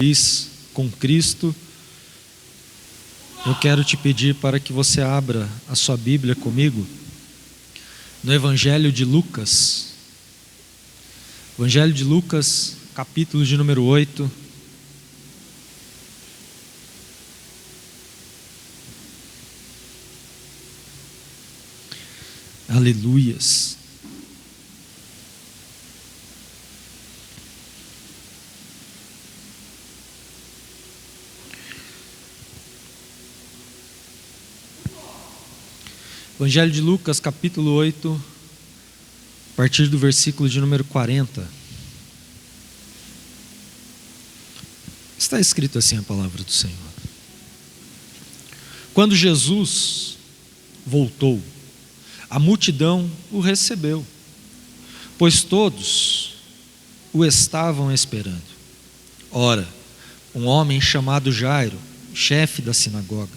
feliz com Cristo, eu quero te pedir para que você abra a sua Bíblia comigo no Evangelho de Lucas. Evangelho de Lucas, capítulo de número 8. Aleluias. Evangelho de Lucas, capítulo 8, a partir do versículo de número 40. Está escrito assim a palavra do Senhor. Quando Jesus voltou, a multidão o recebeu, pois todos o estavam esperando. Ora, um homem chamado Jairo, chefe da sinagoga,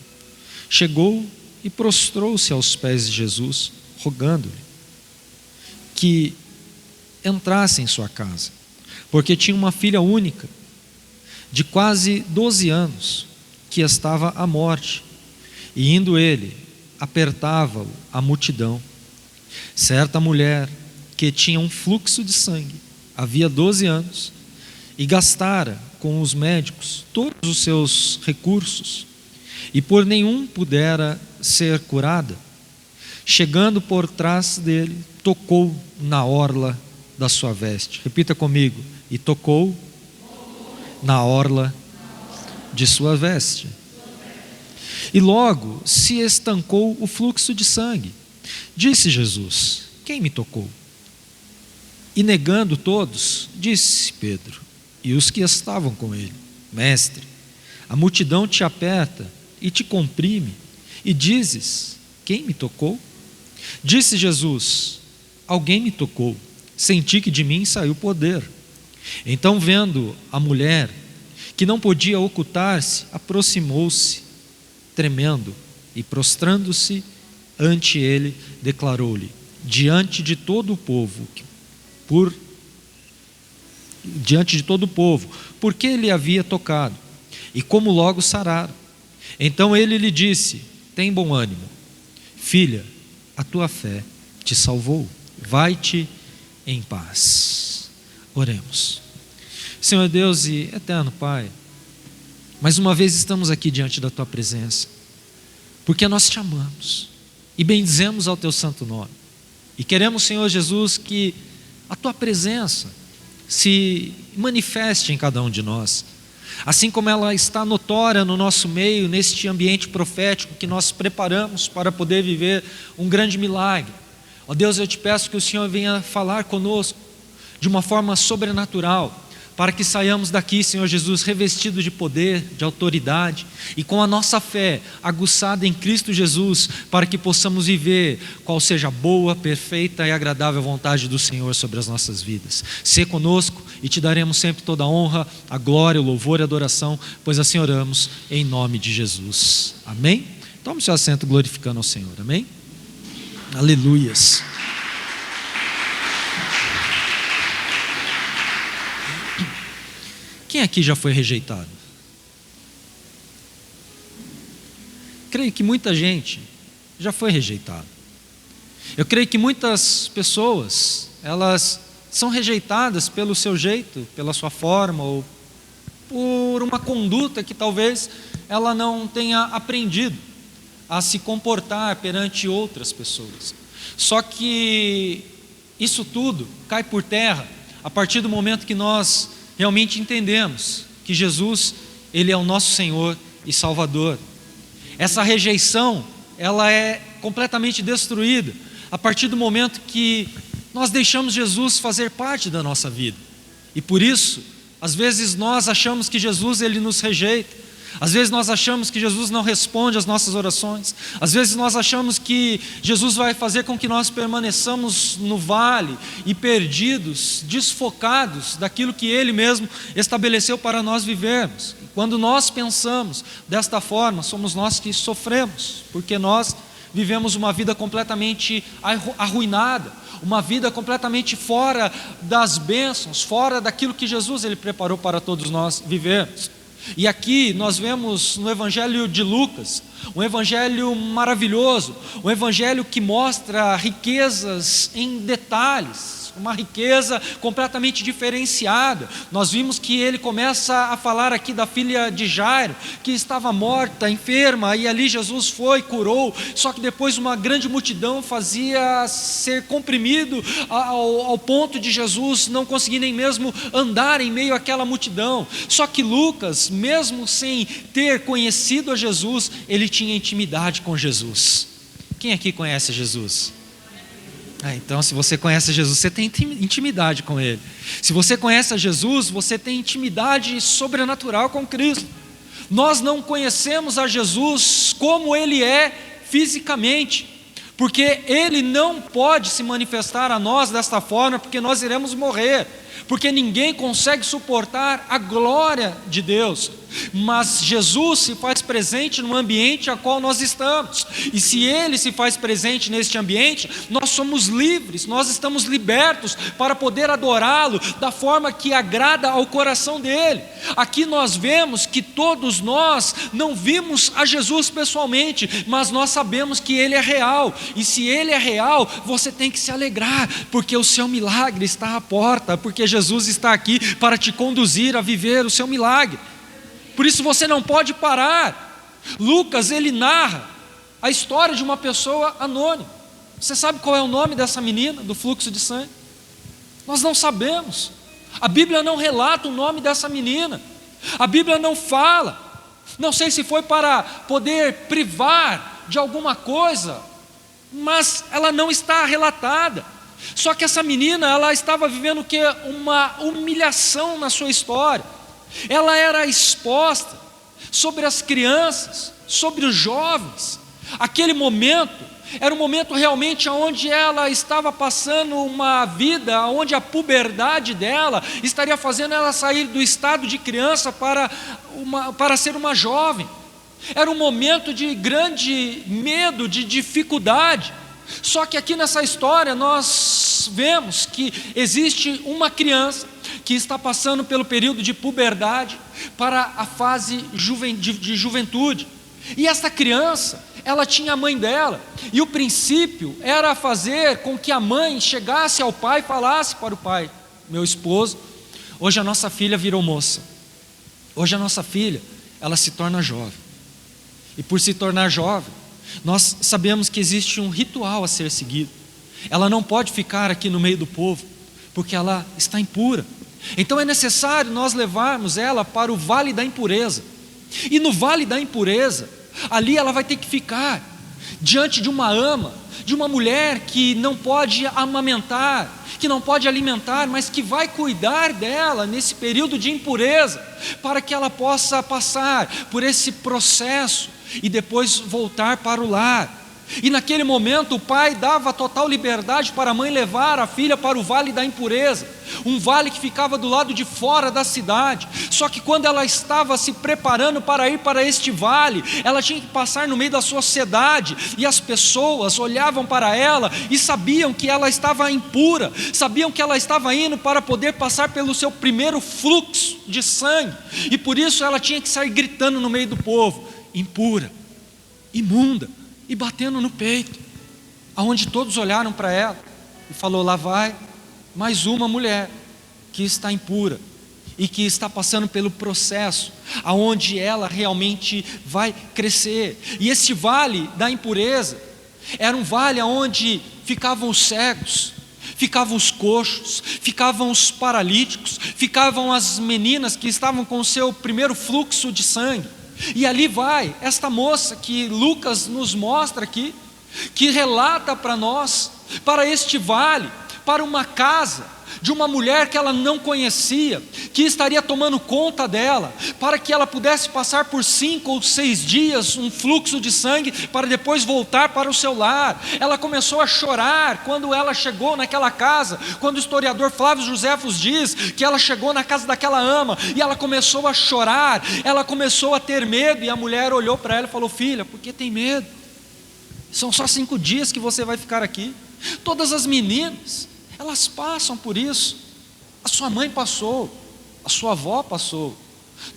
chegou e prostrou-se aos pés de Jesus, rogando-lhe que entrasse em sua casa, porque tinha uma filha única, de quase 12 anos, que estava à morte. E indo ele, apertava-o a multidão. Certa mulher que tinha um fluxo de sangue, havia 12 anos, e gastara com os médicos todos os seus recursos, e por nenhum pudera ser curada, chegando por trás dele, tocou na orla da sua veste. Repita comigo: e tocou na orla de sua veste. E logo se estancou o fluxo de sangue. Disse Jesus: quem me tocou? E negando todos, disse Pedro e os que estavam com ele: Mestre, a multidão te aperta e te comprime, e dizes: quem me tocou? Disse Jesus: alguém me tocou, senti que de mim saiu poder. Então, vendo a mulher, que não podia ocultar-se, aproximou-se, tremendo, e prostrando-se ante ele, declarou-lhe, diante de todo o povo, por que ele havia tocado, e como logo sararam. Então ele lhe disse: tem bom ânimo, filha, a tua fé te salvou, vai-te em paz. Oremos. Senhor Deus e eterno Pai, mais uma vez estamos aqui diante da tua presença, porque nós te amamos e bendizemos ao teu santo nome, e queremos, Senhor Jesus, que a tua presença se manifeste em cada um de nós, assim como ela está notória no nosso meio, neste ambiente profético que nós preparamos para poder viver um grande milagre. Ó Deus, eu te peço que o Senhor venha falar conosco de uma forma sobrenatural, para que saiamos daqui, Senhor Jesus, revestidos de poder, de autoridade, e com a nossa fé aguçada em Cristo Jesus, para que possamos viver qual seja a boa, perfeita e agradável vontade do Senhor sobre as nossas vidas. Sê conosco e te daremos sempre toda a honra, a glória, o louvor e a adoração, pois assim oramos em nome de Jesus. Amém? Tome seu assento glorificando ao Senhor. Amém? Aleluias. Quem aqui já foi rejeitado? Creio que muita gente já foi rejeitada. Eu creio que muitas pessoas, elas são rejeitadas pelo seu jeito, pela sua forma, ou por uma conduta que talvez ela não tenha aprendido a se comportar perante outras pessoas. Só que isso tudo cai por terra a partir do momento que nós realmente entendemos que Jesus, Ele é o nosso Senhor e Salvador. Essa rejeição, ela é completamente destruída a partir do momento que nós deixamos Jesus fazer parte da nossa vida. E por isso, às vezes nós achamos que Jesus, Ele nos rejeita. Às vezes nós achamos que Jesus não responde às nossas orações. Às vezes nós achamos que Jesus vai fazer com que nós permaneçamos no vale e perdidos, desfocados daquilo que Ele mesmo estabeleceu para nós vivermos. E quando nós pensamos desta forma, somos nós que sofremos, porque nós vivemos uma vida completamente arruinada, uma vida completamente fora das bênçãos, fora daquilo que Jesus ele preparou para todos nós vivermos. E aqui nós vemos no Evangelho de Lucas, um evangelho maravilhoso, um evangelho que mostra riquezas em detalhes, uma riqueza completamente diferenciada. Nós vimos que ele começa a falar aqui da filha de Jairo, que estava morta, enferma, e ali Jesus foi, curou, só que depois uma grande multidão fazia ser comprimido ao ponto de Jesus não conseguir nem mesmo andar em meio àquela multidão. Só que Lucas, mesmo sem ter conhecido a Jesus, ele tinha intimidade com Jesus. Quem aqui conhece Jesus? Então, se você conhece Jesus, você tem intimidade com Ele. Se você conhece a Jesus, você tem intimidade sobrenatural com Cristo. Nós não conhecemos a Jesus como Ele é fisicamente, porque Ele não pode se manifestar a nós desta forma, porque nós iremos morrer, porque ninguém consegue suportar a glória de Deus. Mas Jesus se faz presente no ambiente a qual nós estamos, e se Ele se faz presente neste ambiente, nós somos livres, nós estamos libertos para poder adorá-lo da forma que agrada ao coração dEle. Aqui nós vemos que todos nós não vimos a Jesus pessoalmente, mas nós sabemos que Ele é real, e se Ele é real, você tem que se alegrar, porque o seu milagre está à porta, porque Jesus está aqui para te conduzir a viver o seu milagre. Por isso você não pode parar. Lucas, ele narra a história de uma pessoa anônima. Você sabe qual é o nome dessa menina do fluxo de sangue? Nós não sabemos. A Bíblia não relata o nome dessa menina. A Bíblia não fala. Não sei se foi para poder privar de alguma coisa, mas ela não está relatada. Só que essa menina, ela estava vivendo o quê? Uma humilhação na sua história. Ela era exposta sobre as crianças, sobre os jovens. Aquele momento era um momento realmente onde ela estava passando uma vida, onde a puberdade dela estaria fazendo ela sair do estado de criança para ser uma jovem. Era um momento de grande medo, de dificuldade. Só que aqui nessa história nós vemos que existe uma criança que está passando pelo período de puberdade para a fase de juventude. E essa criança, ela tinha a mãe dela, e o princípio era fazer com que a mãe chegasse ao pai e falasse para o pai: meu esposo, hoje a nossa filha virou moça, hoje a nossa filha, ela se torna jovem, e por se tornar jovem, nós sabemos que existe um ritual a ser seguido. Ela não pode ficar aqui no meio do povo, porque ela está impura. Então é necessário nós levarmos ela para o vale da impureza. E no vale da impureza, ali ela vai ter que ficar diante de uma ama, de uma mulher que não pode amamentar, que não pode alimentar, mas que vai cuidar dela nesse período de impureza, para que ela possa passar por esse processo e depois voltar para o lar. E naquele momento o pai dava total liberdade para a mãe levar a filha para o vale da impureza, um vale que ficava do lado de fora da cidade. Só que quando ela estava se preparando para ir para este vale, ela tinha que passar no meio da sociedade, e as pessoas olhavam para ela e sabiam que ela estava impura, sabiam que ela estava indo para poder passar pelo seu primeiro fluxo de sangue, e por isso ela tinha que sair gritando no meio do povo: impura, imunda, e batendo no peito, aonde todos olharam para ela e falou: lá vai mais uma mulher que está impura e que está passando pelo processo aonde ela realmente vai crescer. E esse vale da impureza era um vale aonde ficavam os cegos, ficavam os coxos, ficavam os paralíticos, ficavam as meninas que estavam com o seu primeiro fluxo de sangue. E ali vai esta moça que Lucas nos mostra aqui, que relata para nós, para este vale, para uma casa de uma mulher que ela não conhecia, que estaria tomando conta dela, para que ela pudesse passar por 5 ou 6 dias um fluxo de sangue, para depois voltar para o seu lar. Ela começou a chorar quando ela chegou naquela casa, quando o historiador Flávio Joséfos diz que ela chegou na casa daquela ama, e ela começou a chorar, ela começou a ter medo, e a mulher olhou para ela e falou: filha, por que tem medo? São só 5 dias que você vai ficar aqui. Todas as meninas, elas passam por isso. A sua mãe passou, a sua avó passou.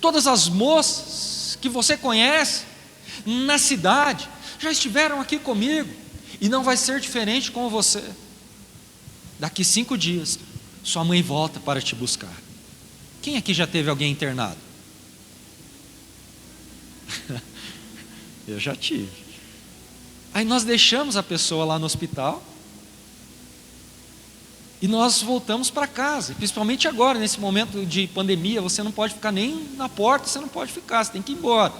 Todas as moças que você conhece na cidade já estiveram aqui comigo. E não vai ser diferente com você. Daqui 5 dias, sua mãe volta para te buscar. Quem aqui já teve alguém internado? Eu já tive. Aí nós deixamos a pessoa lá no hospital e nós voltamos para casa. Principalmente agora, nesse momento de pandemia, você não pode ficar nem na porta, você não pode ficar, você tem que ir embora.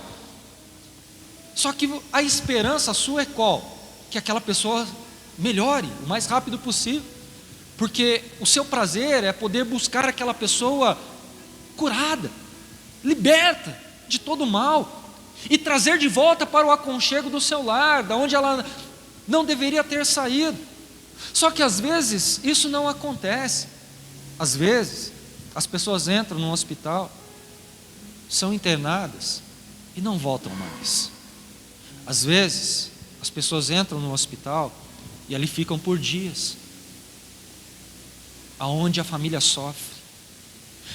Só que a esperança sua é qual? Que aquela pessoa melhore o mais rápido possível. Porque o seu prazer é poder buscar aquela pessoa curada, liberta de todo mal, e trazer de volta para o aconchego do seu lar, da onde ela não deveria ter saído. Só que às vezes isso não acontece. Às vezes as pessoas entram no hospital, são internadas e não voltam mais. Às vezes as pessoas entram no hospital e ali ficam por dias, aonde a família sofre,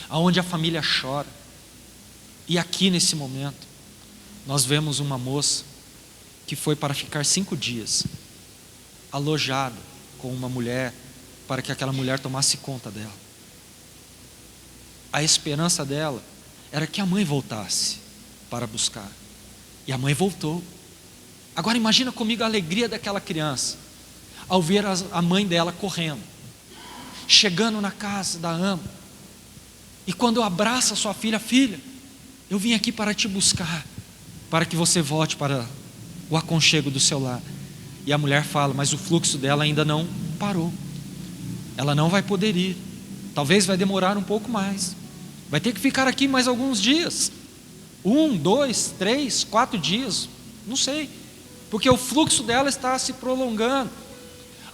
aonde a família chora. E aqui nesse momento nós vemos uma moça que foi para ficar 5 dias alojada com uma mulher, para que aquela mulher tomasse conta dela. A esperança dela era que a mãe voltasse para buscar, e a mãe voltou. Agora imagina comigo a alegria daquela criança ao ver a mãe dela correndo, chegando na casa da ama, e quando abraça sua filha: filha, eu vim aqui para te buscar, para que você volte para o aconchego do seu lar. E a mulher fala: mas o fluxo dela ainda não parou, ela não vai poder ir, talvez vai demorar um pouco mais, vai ter que ficar aqui mais alguns dias, 1, 2, 3, 4 dias, não sei, porque o fluxo dela está se prolongando.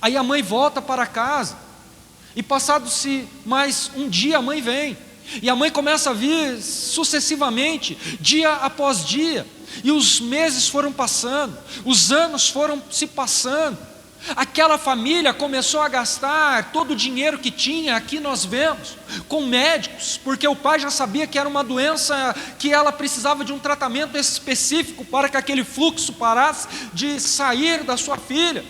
Aí a mãe volta para casa, e passado-se mais um dia, a mãe vem, e a mãe começa a vir sucessivamente, dia após dia, e os meses foram passando, os anos foram se passando. Aquela família começou a gastar todo o dinheiro que tinha, aqui nós vemos, com médicos, porque o pai já sabia que era uma doença que ela precisava de um tratamento específico para que aquele fluxo parasse de sair da sua filha.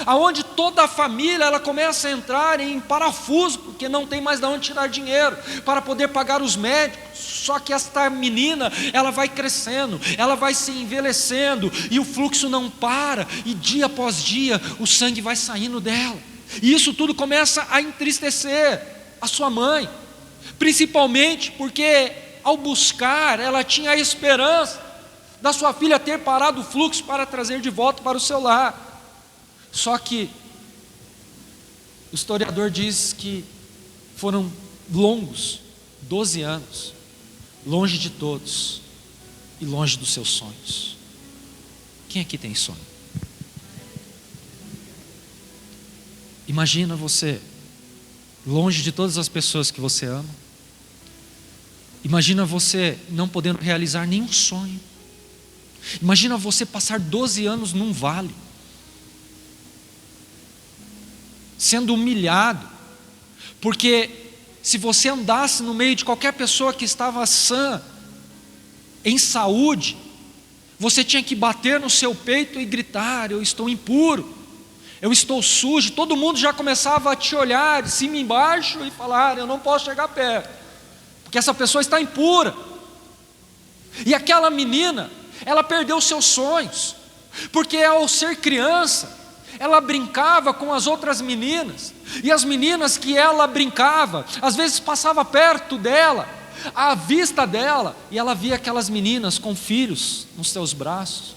Aonde toda a família ela começa a entrar em parafuso, porque não tem mais de onde tirar dinheiro para poder pagar os médicos. Só que esta menina, ela vai crescendo, ela vai se envelhecendo, e o fluxo não para, e dia após dia o sangue vai saindo dela, e isso tudo começa a entristecer a sua mãe, principalmente porque ao buscar, ela tinha a esperança da sua filha ter parado o fluxo para trazer de volta para o seu lar. Só que o historiador diz que foram longos 12 anos, longe de todos e longe dos seus sonhos. Quem aqui tem sonho? Imagina você longe de todas as pessoas que você ama. Imagina você não podendo realizar nenhum sonho. Imagina você passar 12 anos num vale, sendo humilhado, porque se você andasse no meio de qualquer pessoa que estava sã, em saúde, você tinha que bater no seu peito e gritar: eu estou impuro, eu estou sujo. Todo mundo já começava a te olhar de cima e embaixo e falar: eu não posso chegar perto, porque essa pessoa está impura. E aquela menina, ela perdeu seus sonhos, porque ao ser criança, ela brincava com as outras meninas, e as meninas que ela brincava, às vezes passava perto dela, à vista dela, e ela via aquelas meninas com filhos nos seus braços,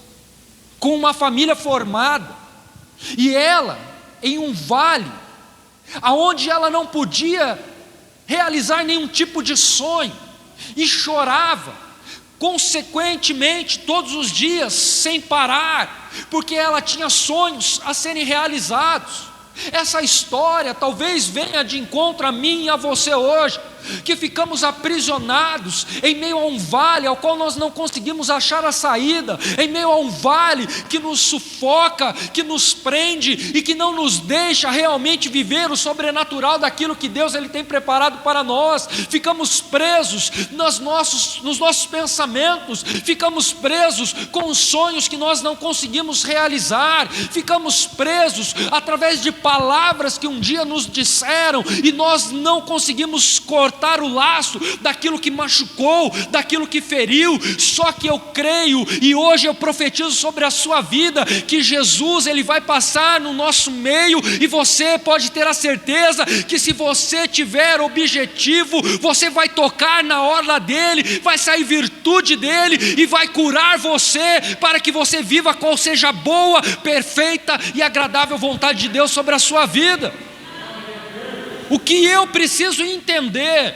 com uma família formada, e ela em um vale, aonde ela não podia realizar nenhum tipo de sonho, e chorava consequentemente todos os dias, sem parar, porque ela tinha sonhos a serem realizados. Essa história talvez venha de encontro a mim e a você hoje, que ficamos aprisionados em meio a um vale ao qual nós não conseguimos achar a saída, em meio a um vale que nos sufoca, que nos prende e que não nos deixa realmente viver o sobrenatural daquilo que Deus ele tem preparado para nós. Ficamos presos nos nossos pensamentos, ficamos presos com os sonhos que nós não conseguimos realizar, ficamos presos através de palavras que um dia nos disseram e nós não conseguimos cortar o laço daquilo que machucou, daquilo que feriu. Só que eu creio e hoje eu profetizo sobre a sua vida que Jesus ele vai passar no nosso meio, e você pode ter a certeza que se você tiver objetivo, você vai tocar na orla dele, vai sair virtude dele e vai curar você, para que você viva qual seja a boa, perfeita e agradável vontade de Deus sobre a sua vida. O que eu preciso entender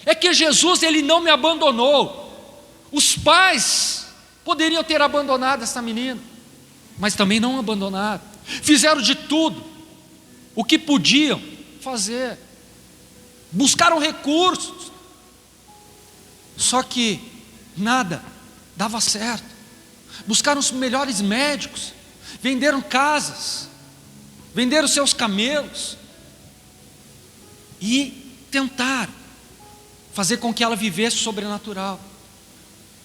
é que Jesus ele não me abandonou. Os pais poderiam ter abandonado essa menina, mas também não abandonaram. Fizeram de tudo o que podiam fazer, buscaram recursos, só que nada dava certo. Buscaram os melhores médicos, venderam casas, venderam seus camelos e tentaram fazer com que ela vivesse o sobrenatural.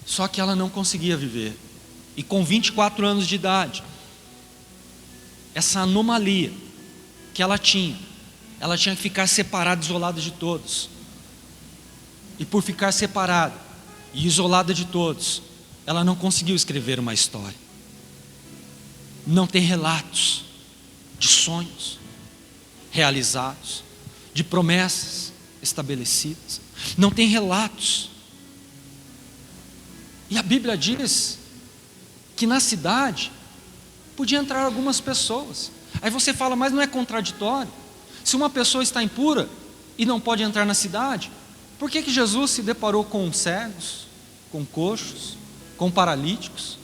Só que ela não conseguia viver. E com 24 anos de idade, essa anomalia que ela tinha que ficar separada, isolada de todos. E por ficar separada e isolada de todos, ela não conseguiu escrever uma história. Não tem relatos de sonhos realizados, de promessas estabelecidas. Não tem relatos. E a Bíblia diz que na cidade podia entrar algumas pessoas. Aí você fala, mas não é contraditório? Se uma pessoa está impura e não pode entrar na cidade, por que Jesus se deparou com cegos, com coxos, com paralíticos,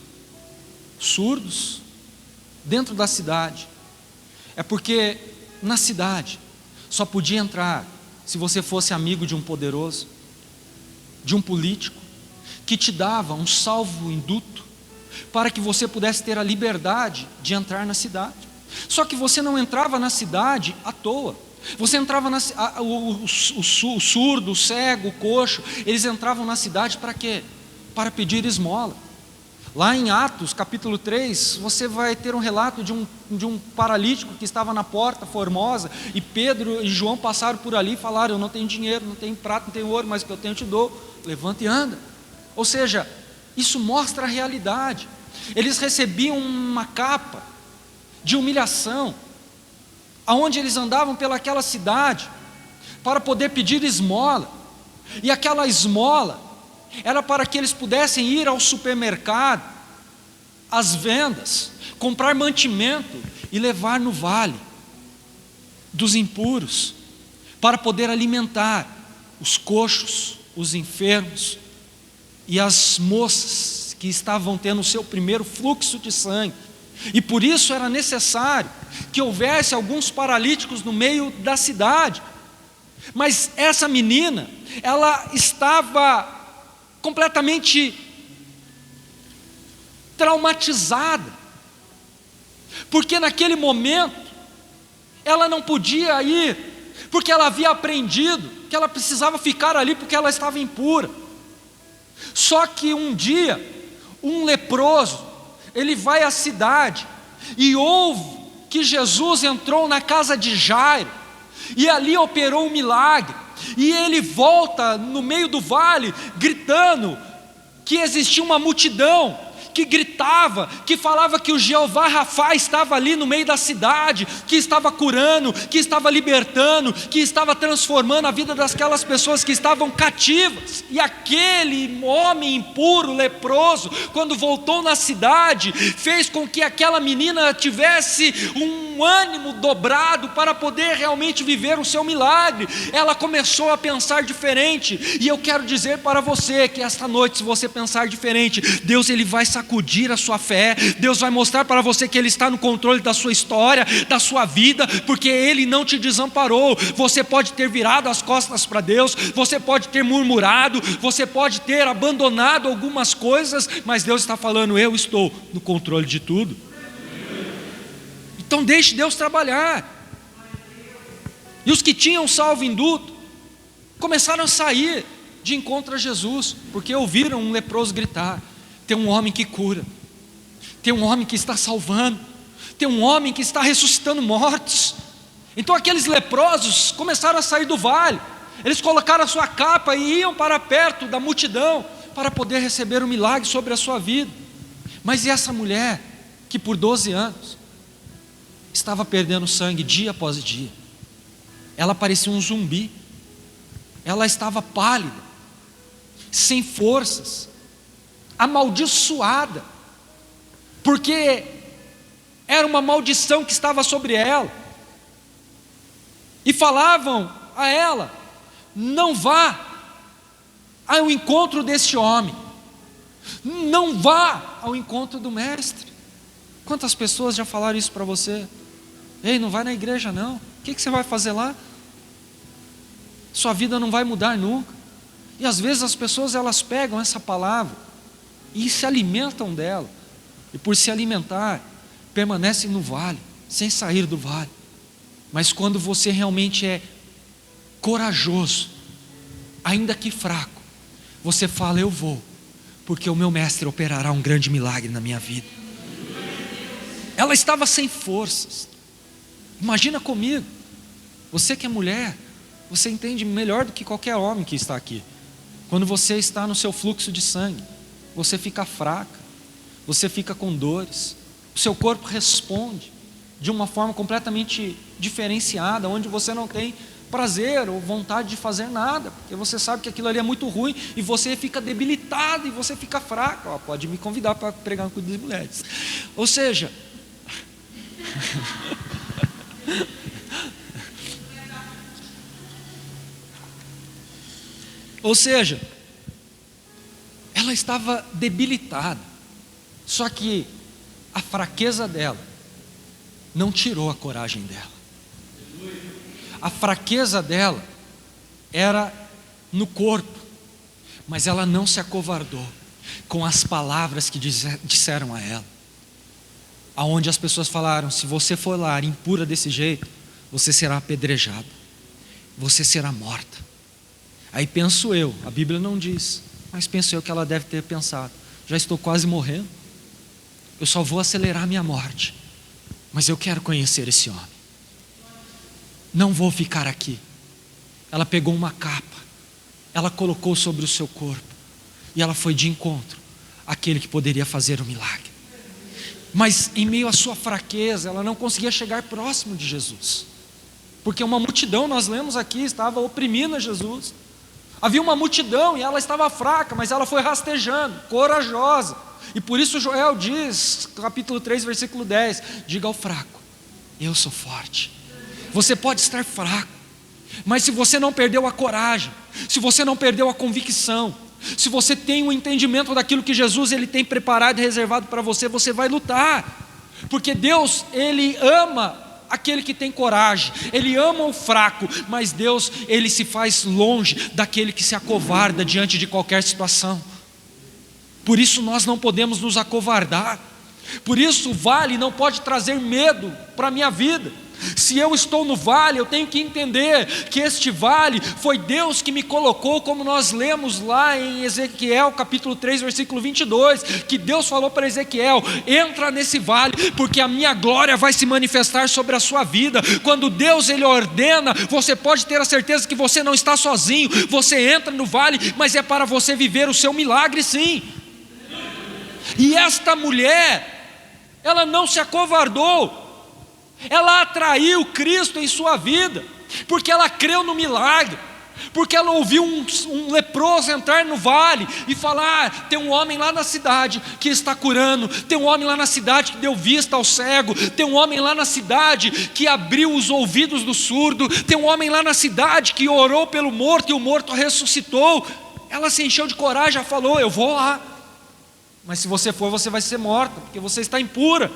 surdos, dentro da cidade? É porque na cidade só podia entrar se você fosse amigo de um poderoso, de um político, que te dava um salvo-induto para que você pudesse ter a liberdade de entrar na cidade. Só que você não entrava na cidade à toa. Você entrava o surdo, o cego, o coxo, eles entravam na cidade para quê? Para pedir esmola. Lá em Atos capítulo 3, você vai ter um relato de um paralítico que estava na porta formosa, e Pedro e João passaram por ali e falaram, eu não tenho dinheiro, não tenho prata, não tenho ouro, mas o que eu tenho eu te dou, levanta e anda. Ou seja, isso mostra a realidade. Eles recebiam uma capa de humilhação, aonde eles andavam pelaquela cidade, para poder pedir esmola, e aquela esmola era para que eles pudessem ir ao supermercado, às vendas, comprar mantimento e levar no vale dos impuros, para poder alimentar os coxos, os enfermos e as moças que estavam tendo o seu primeiro fluxo de sangue. E por isso era necessário que houvesse alguns paralíticos no meio da cidade. Mas essa menina, ela estava completamente traumatizada, porque naquele momento ela não podia ir, porque ela havia aprendido que ela precisava ficar ali porque ela estava impura. Só que um dia um leproso, ele vai à cidade e ouve que Jesus entrou na casa de Jairo e ali operou um milagre. E ele volta no meio do vale gritando que existia uma multidão que gritava, que falava que o Jeová Rafá estava ali no meio da cidade, que estava curando, que estava libertando, que estava transformando a vida daquelas pessoas que estavam cativas. E aquele homem impuro, leproso, quando voltou na cidade, fez com que aquela menina tivesse um ânimo dobrado para poder realmente viver o seu milagre. Ela começou a pensar diferente, e eu quero dizer para você que esta noite, se você pensar diferente, Deus ele vai sacudir a sua fé, Deus vai mostrar para você que Ele está no controle da sua história, da sua vida, porque Ele não te desamparou. Você pode ter virado as costas para Deus, você pode ter murmurado, você pode ter abandonado algumas coisas, mas Deus está falando: eu estou no controle de tudo. Então deixe Deus trabalhar. E os que tinham salvo-induto começaram a sair de encontro a Jesus, porque ouviram um leproso gritar: tem um homem que cura, tem um homem que está salvando, tem um homem que está ressuscitando mortos. Então aqueles leprosos começaram a sair do vale, eles colocaram a sua capa e iam para perto da multidão, para poder receber o milagre sobre a sua vida. Mas e essa mulher, que por 12 anos, estava perdendo sangue dia após dia? Ela parecia um zumbi, ela estava pálida, sem forças, amaldiçoada, porque era uma maldição que estava sobre ela, e falavam a ela: não vá ao encontro deste homem, não vá ao encontro do mestre. Quantas pessoas já falaram isso para você? Ei, não vai na igreja não, o que você vai fazer lá? Sua vida não vai mudar nunca. E às vezes as pessoas elas pegam essa palavra e se alimentam dela, e por se alimentar, permanecem no vale, sem sair do vale. Mas quando você realmente é corajoso, ainda que fraco, você fala: eu vou, porque o meu mestre operará um grande milagre na minha vida. Ela estava sem forças. Imagina comigo, você que é mulher, você entende melhor do que qualquer homem que está aqui. Quando você está no seu fluxo de sangue, você fica fraca, você fica com dores, o seu corpo responde de uma forma completamente diferenciada, onde você não tem prazer ou vontade de fazer nada, porque você sabe que aquilo ali é muito ruim, e você fica debilitado, e você fica fraco. Pode me convidar para pregar no culto das mulheres. Ou seja, ela estava debilitada, só que a fraqueza dela não tirou a coragem dela. A fraqueza dela era no corpo, mas ela não se acovardou com as palavras que disseram a ela, aonde as pessoas falaram: se você for lá impura desse jeito, você será apedrejada, você será morta. Aí penso eu, a Bíblia não diz, mas penso eu que ela deve ter pensado: já estou quase morrendo, eu só vou acelerar minha morte, mas eu quero conhecer esse homem, não vou ficar aqui. Ela pegou uma capa, ela colocou sobre o seu corpo, e ela foi de encontro àquele que poderia fazer o milagre. Mas em meio à sua fraqueza, ela não conseguia chegar próximo de Jesus, porque uma multidão, nós lemos aqui, estava oprimindo a Jesus. Havia uma multidão e ela estava fraca, mas ela foi rastejando, corajosa. E por isso Joel diz, capítulo 3, versículo 10: diga ao fraco: eu sou forte. Você pode estar fraco, mas se você não perdeu a coragem, se você não perdeu a convicção, se você tem um entendimento daquilo que Jesus ele tem preparado e reservado para você, você vai lutar. Porque Deus, Ele ama aquele que tem coragem, Ele ama o fraco, mas Deus, Ele se faz longe daquele que se acovarda diante de qualquer situação. Por isso nós não podemos nos acovardar, por isso o vale não pode trazer medo para a minha vida. Se eu estou no vale, eu tenho que entender que este vale foi Deus que me colocou, como nós lemos lá em Ezequiel capítulo 3 versículo 22, que Deus falou para Ezequiel: entra nesse vale, porque a minha glória vai se manifestar sobre a sua vida. Quando Deus ele ordena, você pode ter a certeza que você não está sozinho. Você entra no vale, mas é para você viver o seu milagre, sim. E esta mulher, ela não se acovardou, ela atraiu Cristo em sua vida, porque ela creu no milagre, porque ela ouviu um leproso entrar no vale e falar: tem um homem lá na cidade que está curando, tem um homem lá na cidade que deu vista ao cego, tem um homem lá na cidade que abriu os ouvidos do surdo, tem um homem lá na cidade que orou pelo morto e o morto ressuscitou. Ela se encheu de coragem, já falou: eu vou lá. Mas se você for, você vai ser morta, porque você está impura.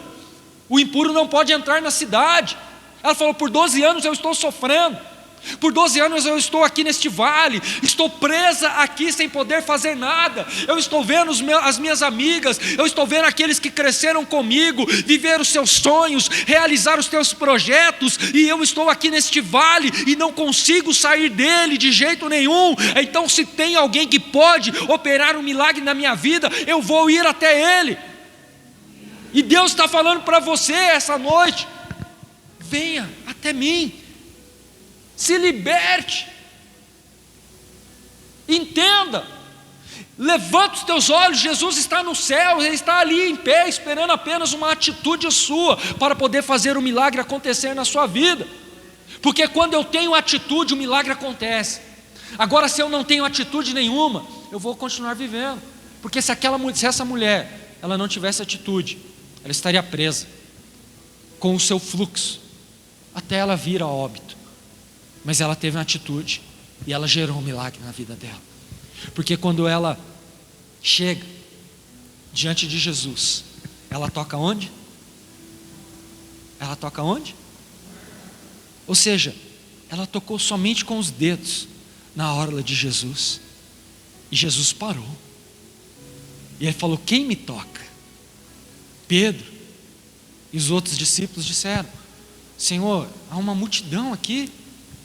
O impuro não pode entrar na cidade. Ela falou: por 12 anos eu estou sofrendo, por 12 anos eu estou aqui neste vale, estou presa aqui sem poder fazer nada. Eu estou vendo as minhas amigas, eu estou vendo aqueles que cresceram comigo, viver os seus sonhos, realizar os teus projetos, e eu estou aqui neste vale e não consigo sair dele de jeito nenhum. Então, se tem alguém que pode operar um milagre na minha vida, eu vou ir até ele. E Deus está falando para você essa noite: venha até mim, se liberte, entenda, levanta os teus olhos. Jesus está no céu, Ele está ali em pé, esperando apenas uma atitude sua para poder fazer o milagre acontecer na sua vida. Porque quando eu tenho atitude, o milagre acontece. Agora, se eu não tenho atitude nenhuma, eu vou continuar vivendo. Porque se essa mulher ela não tivesse atitude, ela estaria presa com o seu fluxo até ela vir a óbito. Mas ela teve uma atitude e ela gerou um milagre na vida dela. Porque quando ela chega diante de Jesus, ela toca onde? Ela toca onde? Ou seja, ela tocou somente com os dedos na orla de Jesus. E Jesus parou. E ele falou: quem me toca? Pedro e os outros discípulos disseram: Senhor, há uma multidão aqui,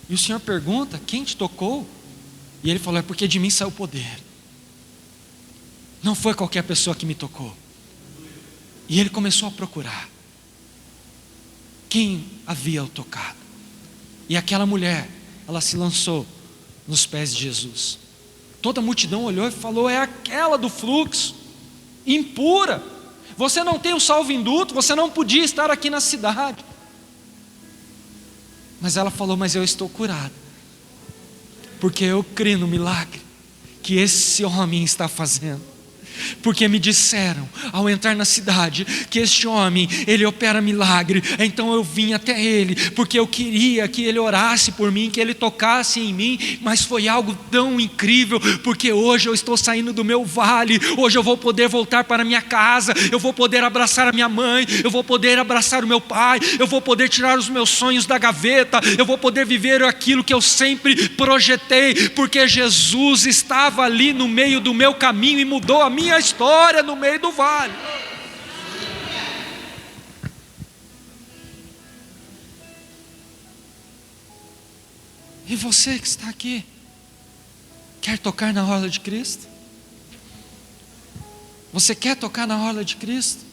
e o Senhor pergunta: quem te tocou? E ele falou: é porque de mim saiu o poder. Não foi qualquer pessoa que me tocou. E ele começou a procurar quem havia o tocado. E aquela mulher, ela se lançou nos pés de Jesus. Toda a multidão olhou e falou: é aquela do fluxo, impura. Você não tem o salvo-induto, você não podia estar aqui na cidade. Mas ela falou: mas eu estou curada, porque eu creio no milagre que esse homem está fazendo. Porque me disseram ao entrar na cidade que este homem, ele opera milagre. Então eu vim até ele, porque eu queria que ele orasse por mim, que ele tocasse em mim. Mas foi algo tão incrível, porque hoje eu estou saindo do meu vale. Hoje eu vou poder voltar para minha casa, eu vou poder abraçar a minha mãe, eu vou poder abraçar o meu pai, eu vou poder tirar os meus sonhos da gaveta, eu vou poder viver aquilo que eu sempre projetei, porque Jesus estava ali no meio do meu caminho e mudou a minha história no meio do vale. E você que está aqui, quer tocar na orla de Cristo? Você quer tocar na orla de Cristo?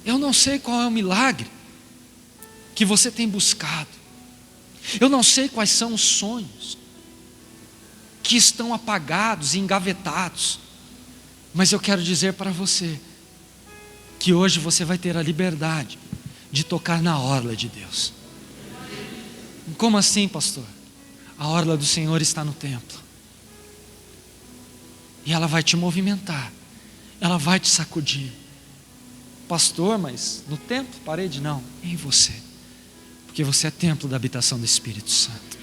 Eu não sei qual é o milagre que você tem buscado. Eu não sei quais são os sonhos que estão apagados e engavetados. Mas eu quero dizer para você que hoje você vai ter a liberdade de tocar na orla de Deus. Como assim, pastor? A orla do Senhor está no templo. E ela vai te movimentar. Ela vai te sacudir. Pastor, mas no templo, parede? Não, em você. Porque você é templo da habitação do Espírito Santo.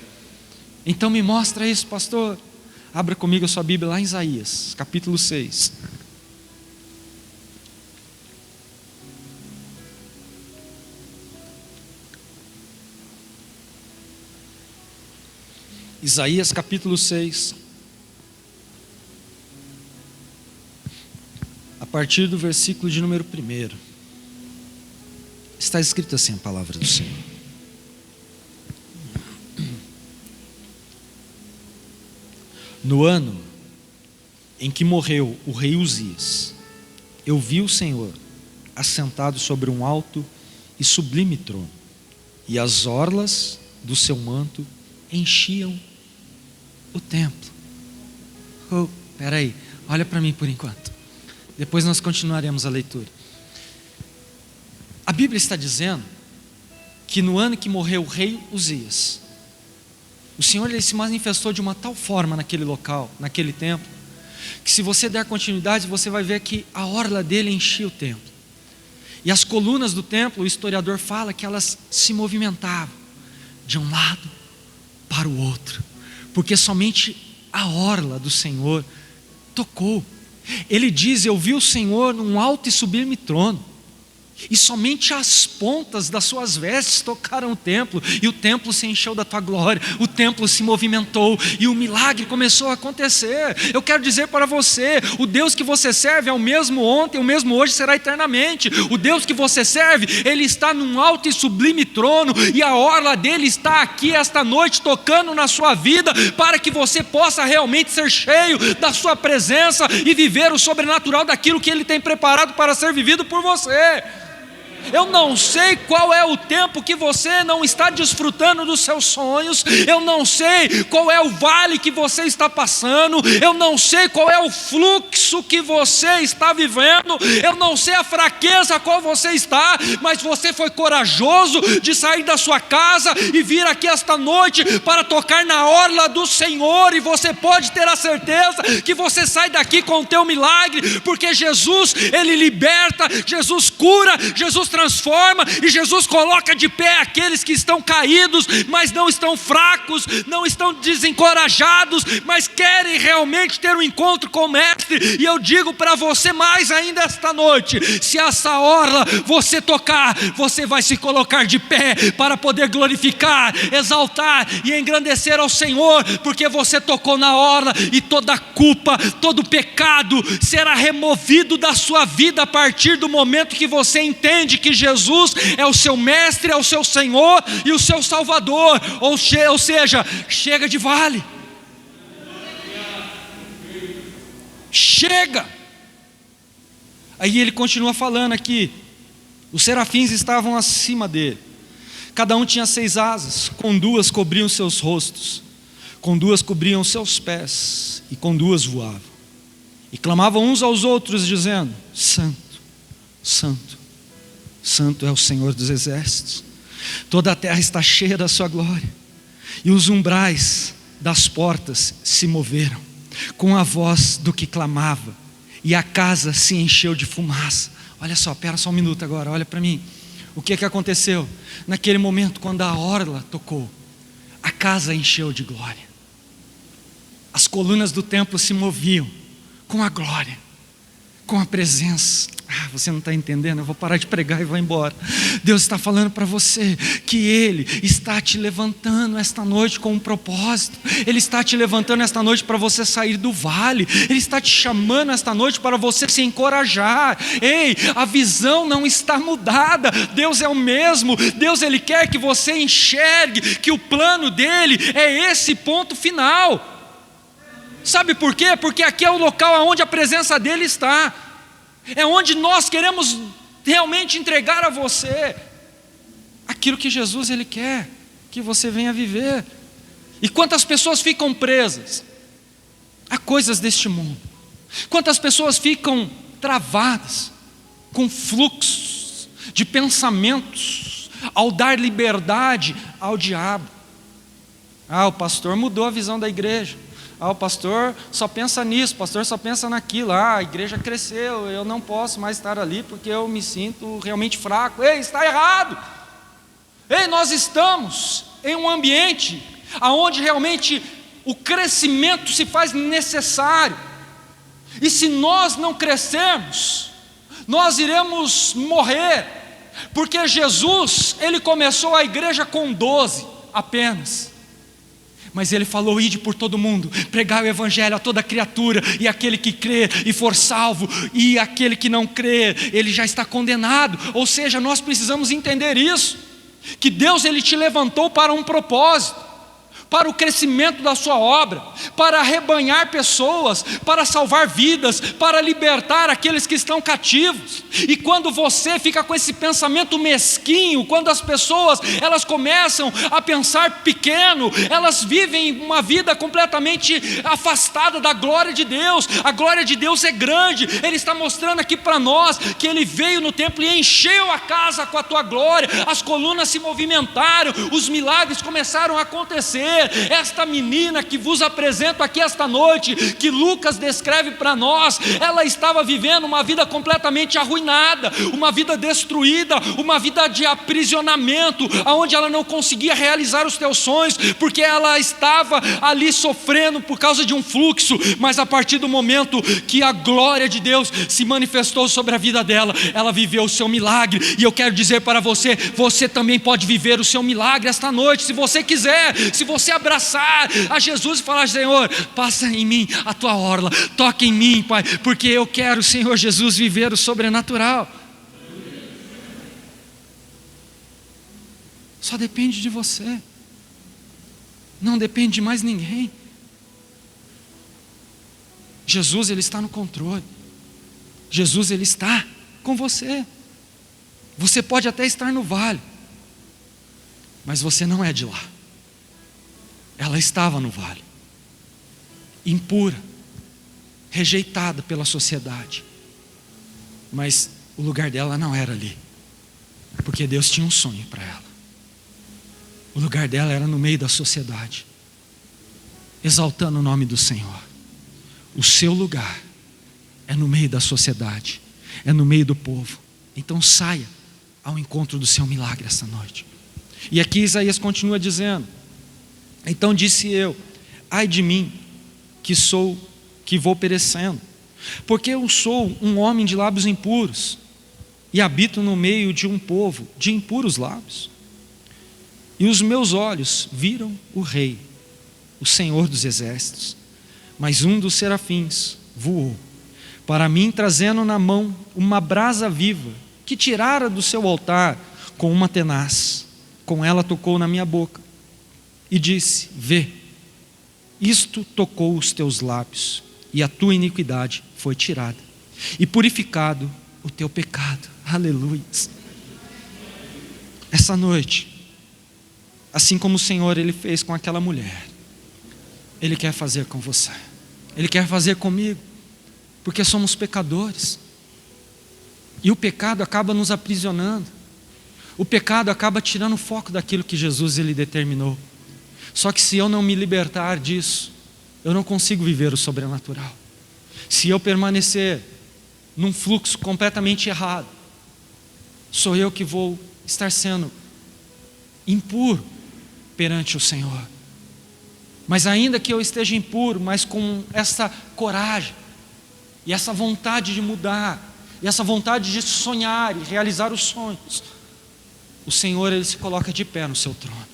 Então me mostra isso, pastor. Abra comigo a sua Bíblia lá em Isaías, capítulo 6. Isaías capítulo 6. A partir do versículo de número 1. Está escrito assim a palavra do Senhor. No ano em que morreu o rei Uzias, eu vi o Senhor assentado sobre um alto e sublime trono, e as orlas do seu manto enchiam o templo. Espera aí, olha para mim por enquanto. Depois nós continuaremos a leitura. A Bíblia está dizendo que no ano que morreu o rei Uzias, O Senhor, ele se manifestou de uma tal forma naquele local, naquele templo, que se você der continuidade, você vai ver que a orla dele enchia o templo. E as colunas do templo, o historiador fala que elas se movimentavam de um lado para o outro, porque somente a orla do Senhor tocou. Ele diz: eu vi o Senhor num alto e sublime trono, e somente as pontas das suas vestes tocaram o templo, e o templo se encheu da tua glória, o templo se movimentou, e o milagre começou a acontecer. Eu quero dizer para você, o Deus que você serve é o mesmo ontem, o mesmo hoje, será eternamente. O Deus que você serve, Ele está num alto e sublime trono, e a orla dele está aqui esta noite, tocando na sua vida, para que você possa realmente ser cheio da sua presença, e viver o sobrenatural daquilo que Ele tem preparado para ser vivido por você. Eu não sei qual é o tempo que você não está desfrutando dos seus sonhos, eu não sei qual é o vale que você está passando, eu não sei qual é o fluxo que você está vivendo, eu não sei a fraqueza a qual você está, mas você foi corajoso de sair da sua casa e vir aqui esta noite para tocar na orla do Senhor, e você pode ter a certeza que você sai daqui com o teu milagre, porque Jesus, Ele liberta, Jesus cura, Jesus transforma, e Jesus coloca de pé aqueles que estão caídos, mas não estão fracos, não estão desencorajados, mas querem realmente ter um encontro com o Mestre. E eu digo para você mais ainda esta noite: se essa orla você tocar, você vai se colocar de pé para poder glorificar, exaltar e engrandecer ao Senhor, porque você tocou na orla, e toda culpa, todo pecado será removido da sua vida a partir do momento que você entende que Jesus é o seu Mestre, é o seu Senhor e o seu Salvador. Ou seja, chega de vale, chega. Aí ele continua falando aqui: os serafins estavam acima dele, cada um tinha 6 asas, com 2 cobriam seus rostos, com 2 cobriam seus pés, e com 2 voavam, e clamavam uns aos outros dizendo: Santo, Santo, Santo é o Senhor dos exércitos, toda a terra está cheia da sua glória. E os umbrais das portas se moveram com a voz do que clamava, e a casa se encheu de fumaça. Olha só, espera só um minuto agora, olha para mim. O que aconteceu? Naquele momento, quando a orla tocou, a casa encheu de glória. As colunas do templo se moviam com a glória, com a presença. Você não está entendendo? Eu vou parar de pregar e vou embora. Deus está falando para você que Ele está te levantando esta noite com um propósito. Ele está te levantando esta noite para você sair do vale. Ele está te chamando esta noite para você se encorajar. Ei, a visão não está mudada. Deus é o mesmo. Deus, Ele quer que você enxergue que o plano dEle é esse ponto final. Sabe por quê? Porque aqui é o local onde a presença dEle está. É onde nós queremos realmente entregar a você aquilo que Jesus, Ele quer que você venha viver. E quantas pessoas ficam presas a coisas deste mundo, quantas pessoas ficam travadas com fluxos de pensamentos ao dar liberdade ao diabo. O pastor mudou a visão da igreja. O pastor só pensa nisso, o pastor só pensa naquilo. A igreja cresceu, eu não posso mais estar ali porque eu me sinto realmente fraco. Ei, está errado. Ei, nós estamos em um ambiente onde realmente o crescimento se faz necessário. E se nós não crescermos, nós iremos morrer. Porque Jesus, Ele começou a igreja com 12 apenas. Mas Ele falou: ide por todo mundo, pregai o evangelho a toda criatura, e aquele que crer e for salvo, e aquele que não crer, ele já está condenado. Ou seja, nós precisamos entender isso, que Deus, Ele te levantou para um propósito, para o crescimento da sua obra, para arrebanhar pessoas, para salvar vidas, para libertar aqueles que estão cativos. E quando você fica com esse pensamento mesquinho, quando as pessoas elas começam a pensar pequeno, elas vivem uma vida completamente afastada da glória de Deus. A glória de Deus é grande. Ele está mostrando aqui para nós que Ele veio no templo e encheu a casa com a tua glória. As colunas se movimentaram, os milagres começaram a acontecer. esta menina que vos apresento aqui esta noite, que Lucas descreve para nós, ela estava vivendo uma vida completamente arruinada, uma vida destruída, uma vida de aprisionamento, onde ela não conseguia realizar os teus sonhos, porque ela estava ali sofrendo por causa de um fluxo. Mas a partir do momento que a glória de Deus se manifestou sobre a vida dela, ela viveu o seu milagre. E eu quero dizer para você, você também pode viver o seu milagre esta noite, se você quiser, se você abraçar a Jesus e falar: Senhor, passa em mim a tua orla, toca em mim, Pai, porque eu quero, Senhor Jesus, viver o sobrenatural. Só depende de você, não depende de mais ninguém. Jesus, Ele está no controle. Jesus, Ele está com você. Você pode até estar no vale, mas você não é de lá. Ela estava no vale, impura, rejeitada pela sociedade, mas o lugar dela não era ali, porque Deus tinha um sonho para ela. O lugar dela era no meio da sociedade, exaltando o nome do Senhor. O seu lugar é no meio da sociedade, é no meio do povo. Então saia ao encontro do seu milagre essa noite. E aqui Isaías continua dizendo: então disse eu, ai de mim, que vou perecendo, porque eu sou um homem de lábios impuros, e habito no meio de um povo de impuros lábios. E os meus olhos viram o Rei, o Senhor dos exércitos. Mas um dos serafins voou para mim, trazendo na mão uma brasa viva, que tirara do seu altar com uma tenaz. Com ela tocou na minha boca e disse: vê, isto tocou os teus lábios, e a tua iniquidade foi tirada, e purificado o teu pecado. Aleluia. Essa noite, assim como o Senhor Ele fez com aquela mulher, Ele quer fazer com você, Ele quer fazer comigo, porque somos pecadores, e o pecado acaba nos aprisionando, o pecado acaba tirando o foco daquilo que Jesus Ele determinou. Só que se eu não me libertar disso, eu não consigo viver o sobrenatural. Se eu permanecer num fluxo completamente errado, sou eu que vou estar sendo impuro perante o Senhor. Mas ainda que eu esteja impuro, mas com essa coragem e essa vontade de mudar, e essa vontade de sonhar e realizar os sonhos, o Senhor Ele se coloca de pé no seu trono.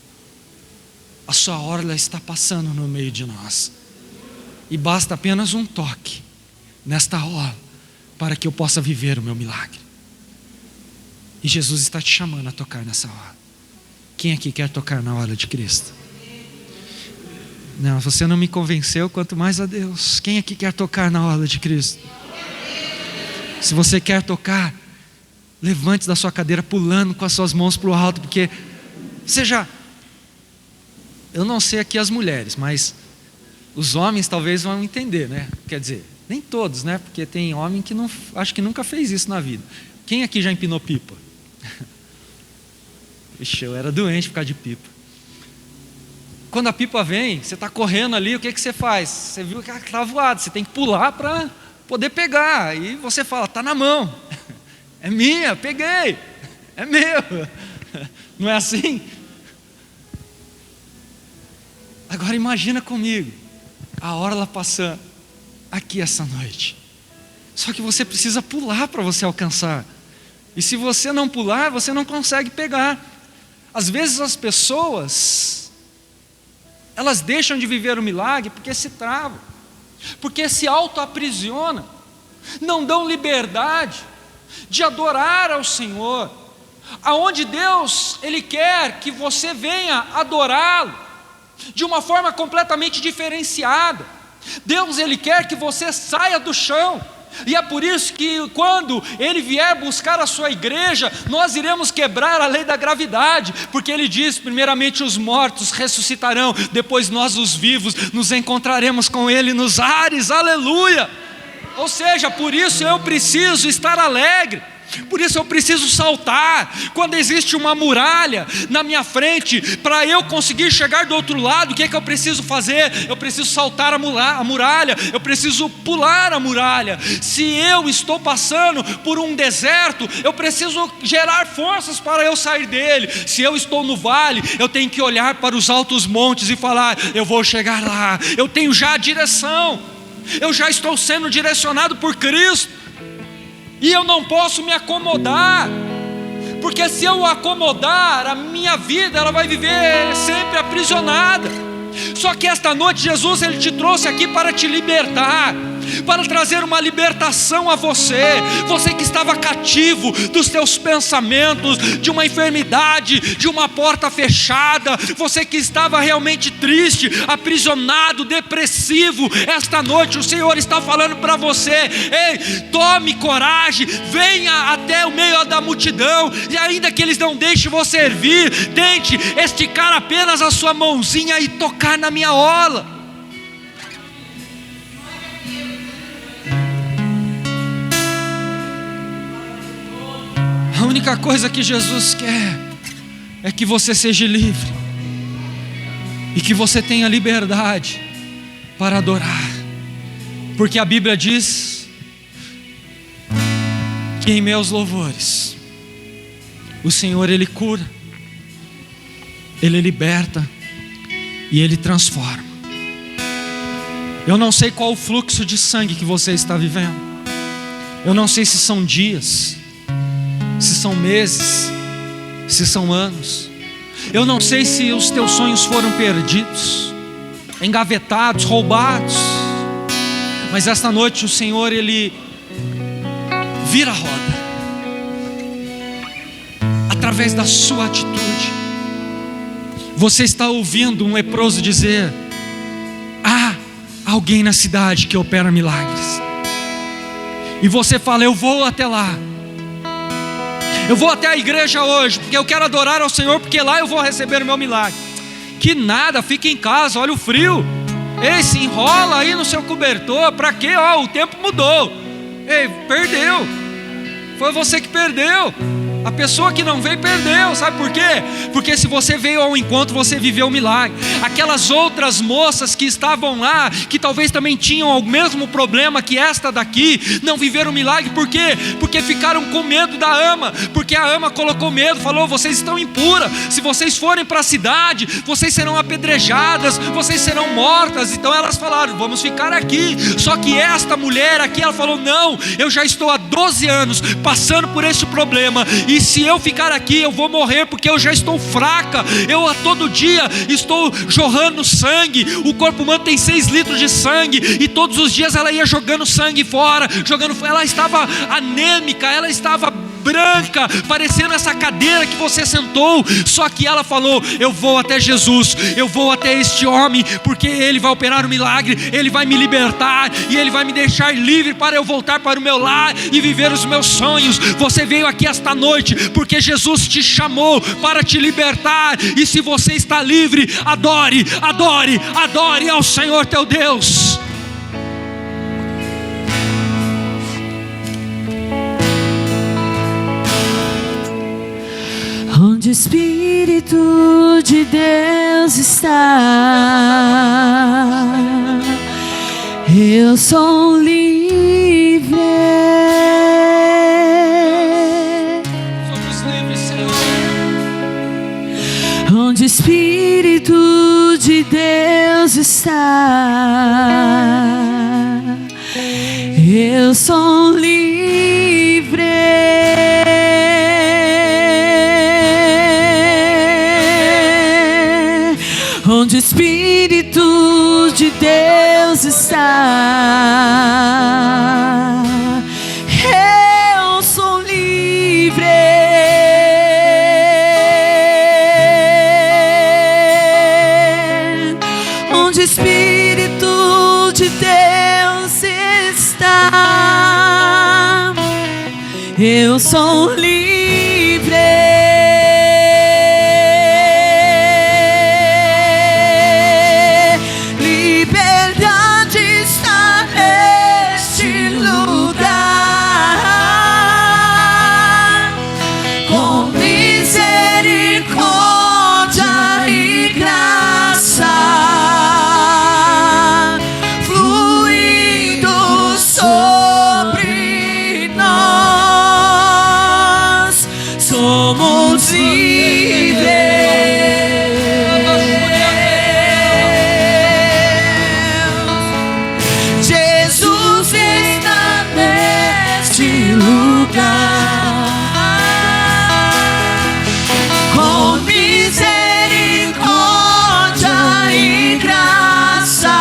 A sua orla está passando no meio de nós, e basta apenas um toque nesta orla para que eu possa viver o meu milagre. E Jesus está te chamando a tocar nessa orla. Quem aqui quer tocar na orla de Cristo? Não, você não me convenceu, quanto mais a Deus. Quem aqui quer tocar na orla de Cristo? Se você quer tocar, levante da sua cadeira pulando com as suas mãos para o alto, porque eu não sei aqui as mulheres, mas os homens talvez vão entender, né? Quer dizer, nem todos, né? Porque tem homem que não, acho que nunca fez isso na vida. Quem aqui já empinou pipa? Ixi, eu era doente por causa de pipa. Quando a pipa vem, você está correndo ali, o que você faz? Você viu que está voado, você tem que pular para poder pegar, e você fala: está na mão, é minha, peguei, é meu. Não é assim? Agora imagina comigo a orla passando aqui essa noite. Só que você precisa pular para você alcançar, e se você não pular, você não consegue pegar. Às vezes as pessoas, elas deixam de viver o milagre porque se travam, porque se auto-aprisionam, não dão liberdade de adorar ao Senhor, aonde Deus Ele quer que você venha adorá-lo de uma forma completamente diferenciada. Deus Ele quer que você saia do chão, e é por isso que quando Ele vier buscar a sua igreja, nós iremos quebrar a lei da gravidade, porque Ele diz: primeiramente os mortos ressuscitarão, depois nós os vivos nos encontraremos com Ele nos ares. Aleluia! Ou seja, por isso eu preciso estar alegre, Por isso eu preciso saltar. Quando existe uma muralha na minha frente, para eu conseguir chegar do outro lado, o que é que eu preciso fazer? Eu preciso saltar a muralha, eu preciso pular a muralha. Se eu estou passando por um deserto, eu preciso gerar forças para eu sair dele. Se eu estou no vale, eu tenho que olhar para os altos montes e falar: eu vou chegar lá, eu tenho já a direção, eu já estou sendo direcionado por Cristo. E eu não posso me acomodar, porque se eu acomodar, a minha vida ela vai viver sempre aprisionada. Só que esta noite Jesus ele te trouxe aqui para te libertar, para trazer uma libertação a você. Você que estava cativo dos teus pensamentos, de uma enfermidade, de uma porta fechada, você que estava realmente triste, aprisionado, depressivo, esta noite o Senhor está falando para você: ei, tome coragem, venha até o meio da multidão, e ainda que eles não deixem você vir, tente esticar apenas a sua mãozinha e tocar na minha orla. A única coisa que Jesus quer é que você seja livre e que você tenha liberdade para adorar, porque a Bíblia diz que em meus louvores o Senhor ele cura, ele liberta e ele transforma. Eu não sei qual o fluxo de sangue que você está vivendo, eu não sei se são dias, se são meses, se são anos. Eu não sei se os teus sonhos foram perdidos, engavetados, roubados. Mas esta noite o Senhor ele vira a roda. Através da sua atitude, você está ouvindo um leproso dizer: há alguém na cidade que opera milagres. E você fala: eu vou até lá, eu vou até a igreja hoje, porque eu quero adorar ao Senhor, porque lá eu vou receber o meu milagre. Que nada, fique em casa, olha o frio. Ei, se enrola aí no seu cobertor. Para quê? O tempo mudou. Ei, perdeu. Foi você que perdeu. A pessoa que não veio perdeu, sabe por quê? Porque se você veio ao encontro, você viveu o milagre. Aquelas outras moças que estavam lá, que talvez também tinham o mesmo problema que esta daqui, não viveram o milagre. Por quê? Porque ficaram com medo da ama, porque a ama colocou medo, falou: vocês estão impuras, se vocês forem para a cidade, vocês serão apedrejadas, vocês serão mortas. Então elas falaram: vamos ficar aqui. Só que esta mulher aqui, ela falou: não, eu já estou há 12 anos passando por este problema, e se eu ficar aqui eu vou morrer, porque eu já estou fraca. Eu a todo dia estou jorrando sangue. O corpo humano tem 6 litros de sangue, e todos os dias ela ia jogando sangue fora, ela estava anêmica, ela estava branca, parecendo essa cadeira que você sentou. Só que ela falou: eu vou até Jesus, eu vou até este homem, porque ele vai operar o milagre, ele vai me libertar, e ele vai me deixar livre para eu voltar para o meu lar e viver os meus sonhos. Você veio aqui esta noite porque Jesus te chamou para te libertar, e se você está livre, adore, adore, adore ao Senhor teu Deus. Onde o Espírito de Deus está, eu sou livre. Somos livres, Senhor. Onde o Espírito de Deus está, eu sou livre. Onde o Espírito de Deus está, eu sou livre. Onde o Espírito de Deus está, eu sou livre. lugar. Com misericórdia e graça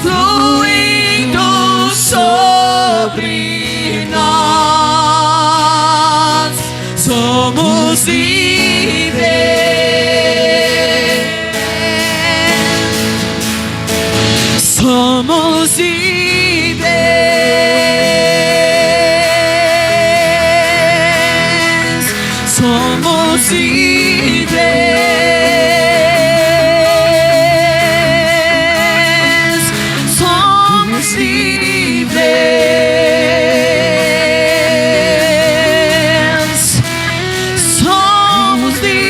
fluindo sobre nós, somos livres, somos livres, somos livres, somos livres, somos livres.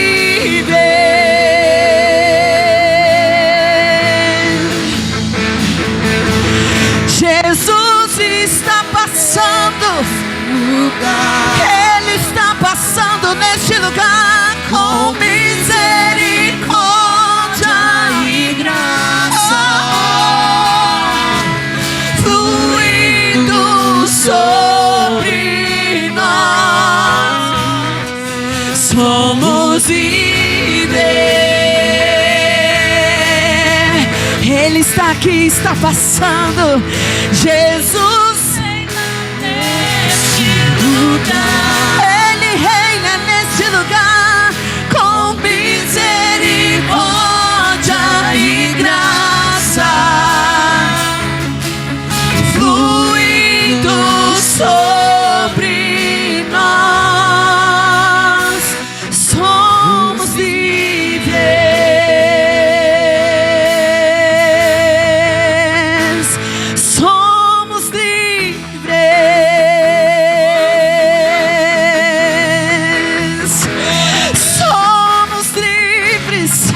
Jesus está passando, Ele está passando neste lugar com misericórdia e graça fluindo sobre nós, somos livres. Ele está aqui, está passando. Jesus neste lugar, Ele reina neste lugar com misericórdia e graça fluindo sobre nós, somos livres, somos livres, somos livres.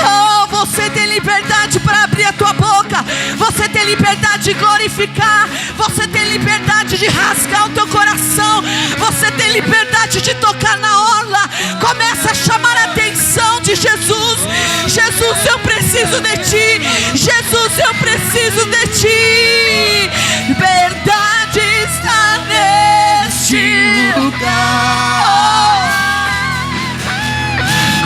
Oh, você tem liberdade para abrir a tua boca, você tem liberdade de glorificar, você tem liberdade de rasgar o teu coração, você tem liberdade de tocar na orla. Começa a chamar a atenção de Jesus. Jesus, eu preciso de ti. Jesus, eu preciso de ti. Liberdade está neste lugar,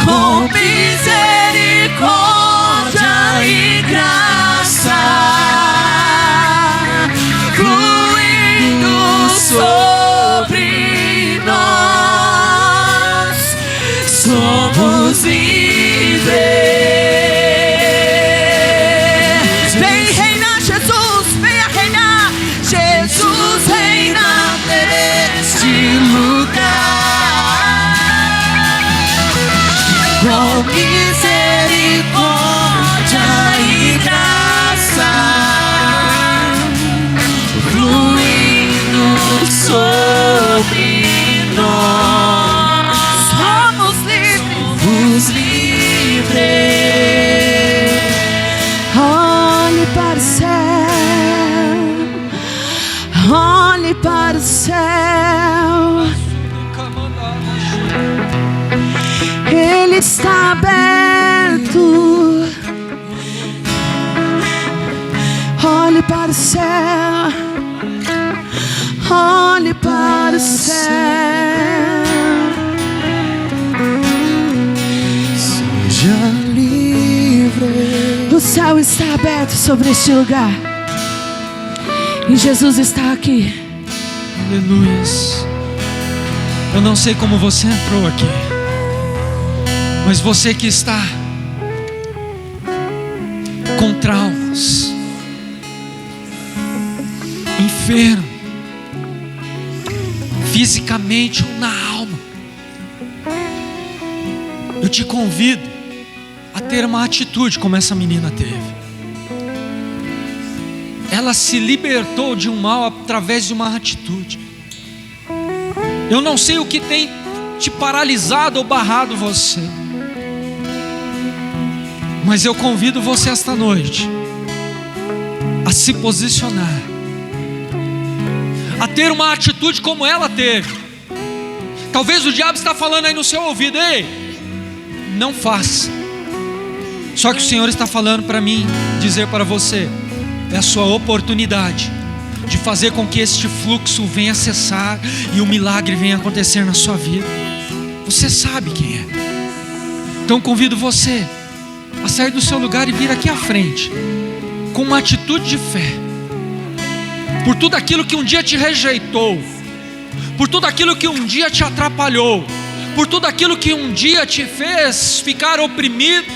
com misericórdia e graça fluindo sobre nós, somos livres. Vem reinar, Jesus, venha reinar. Jesus reina neste lugar, com misericórdia e graça fluindo sobre nós, somos livres. Olhe para o céu, olhe para o céu, Ele está aberto. Olhe para o céu, olhe para o céu. Seja livre. O céu está aberto sobre este lugar e Jesus está aqui. Aleluias. Eu não sei como você entrou aqui, mas você que está com traumas, enfermo, fisicamente ou na alma, eu te convido a ter uma atitude como essa menina teve. Ela se libertou de um mal através de uma atitude. Eu não sei o que tem te paralisado ou barrado você, mas eu convido você esta noite a se posicionar, a ter uma atitude como ela teve. Talvez o diabo está falando aí no seu ouvido: ei, não faça. Só que o Senhor está falando para mim, dizer para você: é a sua oportunidade de fazer com que este fluxo venha cessar e o milagre venha acontecer na sua vida. Você sabe quem é. Então convido você a sair do seu lugar e vir aqui à frente com uma atitude de fé. Por tudo aquilo que um dia te rejeitou, por tudo aquilo que um dia te atrapalhou, por tudo aquilo que um dia te fez ficar oprimido,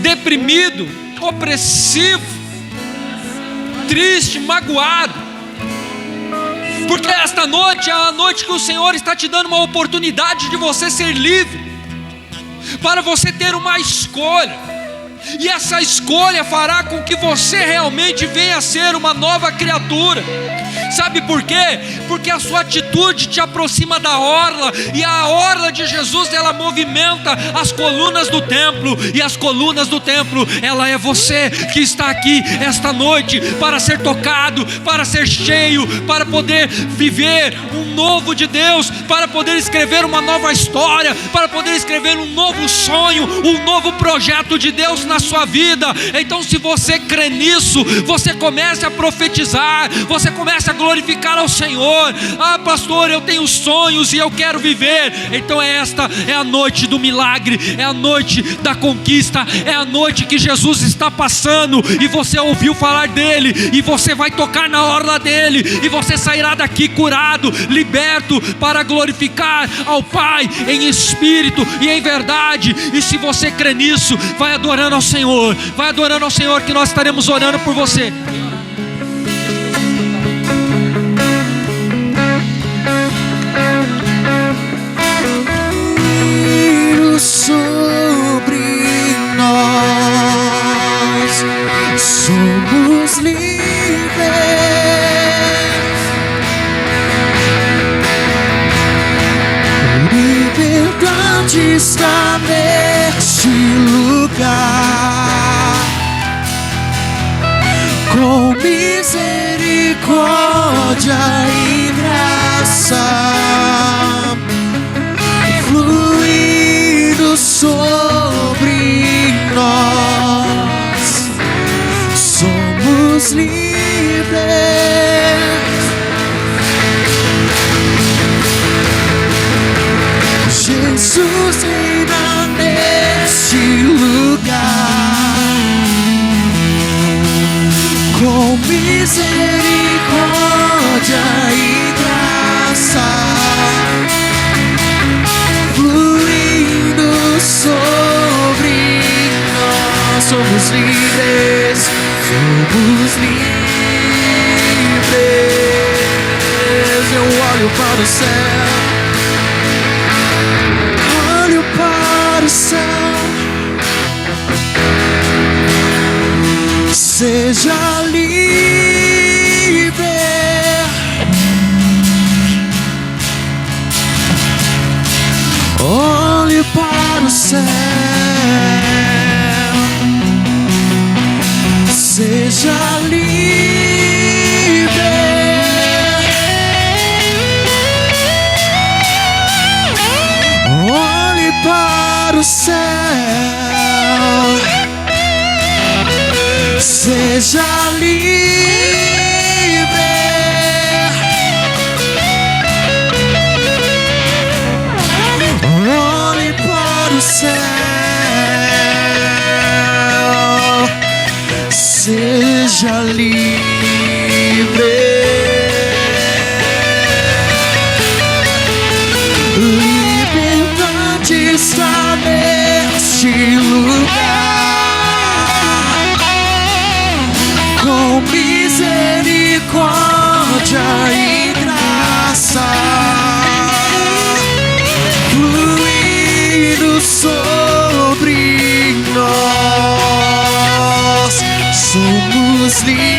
deprimido, opressivo, triste, magoado. Porque esta noite é a noite que o Senhor está te dando uma oportunidade de você ser livre, para você ter uma escolha, e essa escolha fará com que você realmente venha a ser uma nova criatura. Sabe por quê? Porque a sua atitude te aproxima da orla, e a orla de Jesus, ela movimenta as colunas do templo, e as colunas do templo, ela é você que está aqui esta noite para ser tocado, para ser cheio, para poder viver um novo de Deus, para poder escrever uma nova história, para poder escrever um novo sonho, um novo projeto de Deus na sua vida. Então, se você crê nisso, você comece a profetizar, você comece a glorificar ao Senhor. Ah, pastor, eu tenho sonhos e eu quero viver. Então esta é a noite do milagre, é a noite da conquista, é a noite que Jesus está passando, e você ouviu falar dele, e você vai tocar na orla dele, e você sairá daqui curado, liberto, para glorificar ao Pai em espírito e em verdade. E se você crê nisso, vai adorando ao Senhor, vai adorando ao Senhor, que nós estaremos orando por você. Sobre nós somos livres, liberdade está neste lugar, com misericórdia e graça fluindo sobre nós, somos livres. Jesus reina neste lugar, com misericórdia e graça fluindo sobre nós, somos livres, somos livres. Eu olho para o céu, olho para o céu. Seja livre, olhe para o céu. Seja livre, olhe para o céu. Seja livre, olhe para o céu. Seja livre, liberdade está neste lugar, com misericórdia e graça fluindo sobre nós, somos livres.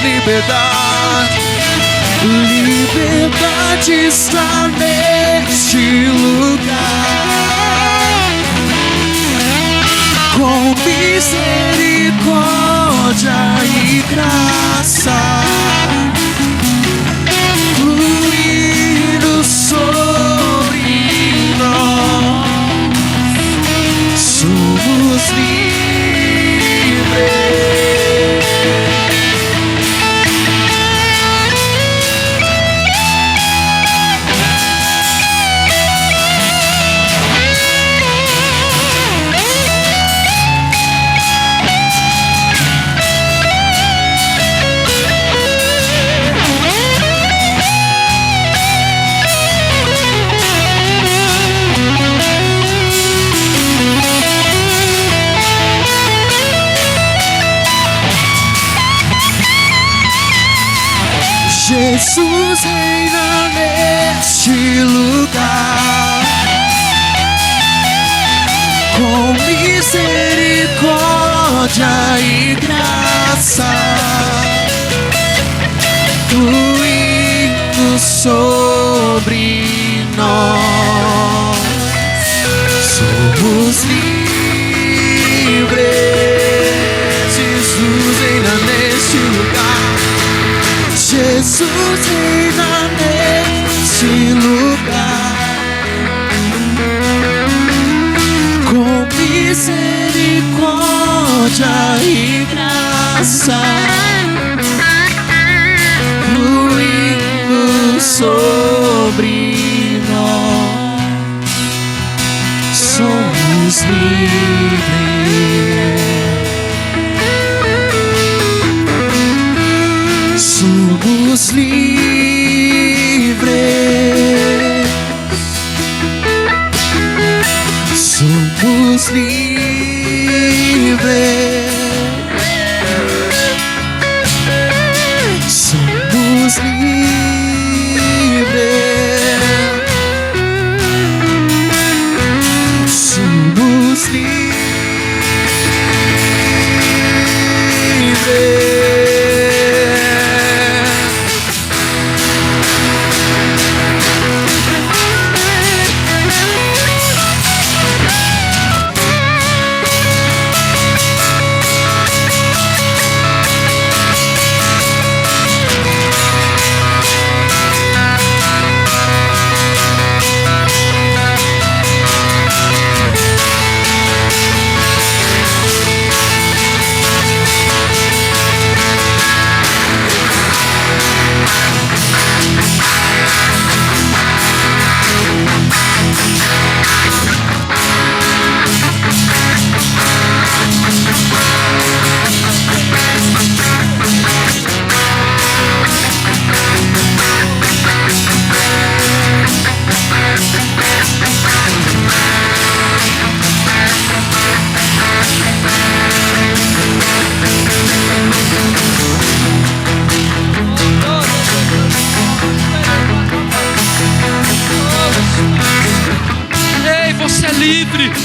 Liberdade, liberdade está neste lugar, com misericórdia e graça fluindo sobre nós, somos livres. Jesus reina neste lugar, com misericórdia e graça, fluindo sobre nós. Somos livres. Jesus reina neste lugar. Jesus reina neste lugar, com misericórdia e graça, fluindo sobre nós. Somos livres. Somos livres. Somos livres. Somos livres. Somos livres.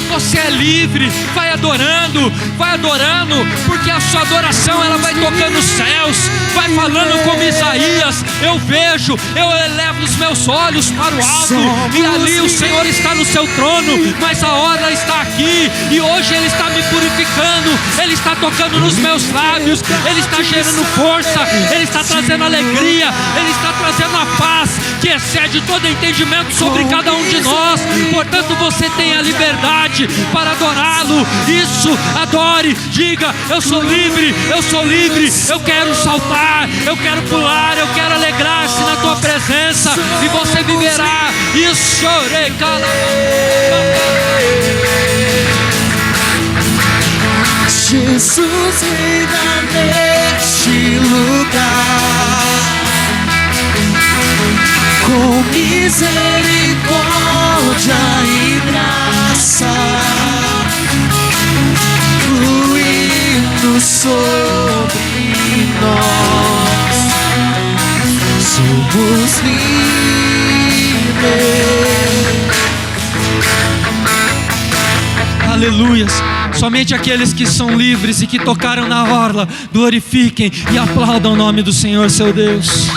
Você é livre, vai adorando, porque a sua adoração ela vai tocando os céus, vai falando como Isaías: eu vejo, eu elevo os meus olhos para o alto, e ali o Senhor está no seu trono, mas a hora está aqui, e hoje Ele está me purificando, Ele está tocando nos meus lábios, Ele está gerando força, Ele está trazendo alegria, Ele está trazendo a paz que excede todo entendimento sobre cada um de nós. Portanto, você tem a liberdade para adorá-lo. Isso, adore, diga: eu sou livre, eu quero saltar, eu quero pular, eu quero alegrar-se na tua presença, e você viverá. Isso, Jesus reina neste lugar, com misericórdia e graça, fluindo sobre nós. Somos livres. Aleluias. Somente aqueles que são livres e que tocaram na orla glorifiquem e aplaudam o nome do Senhor, seu Deus.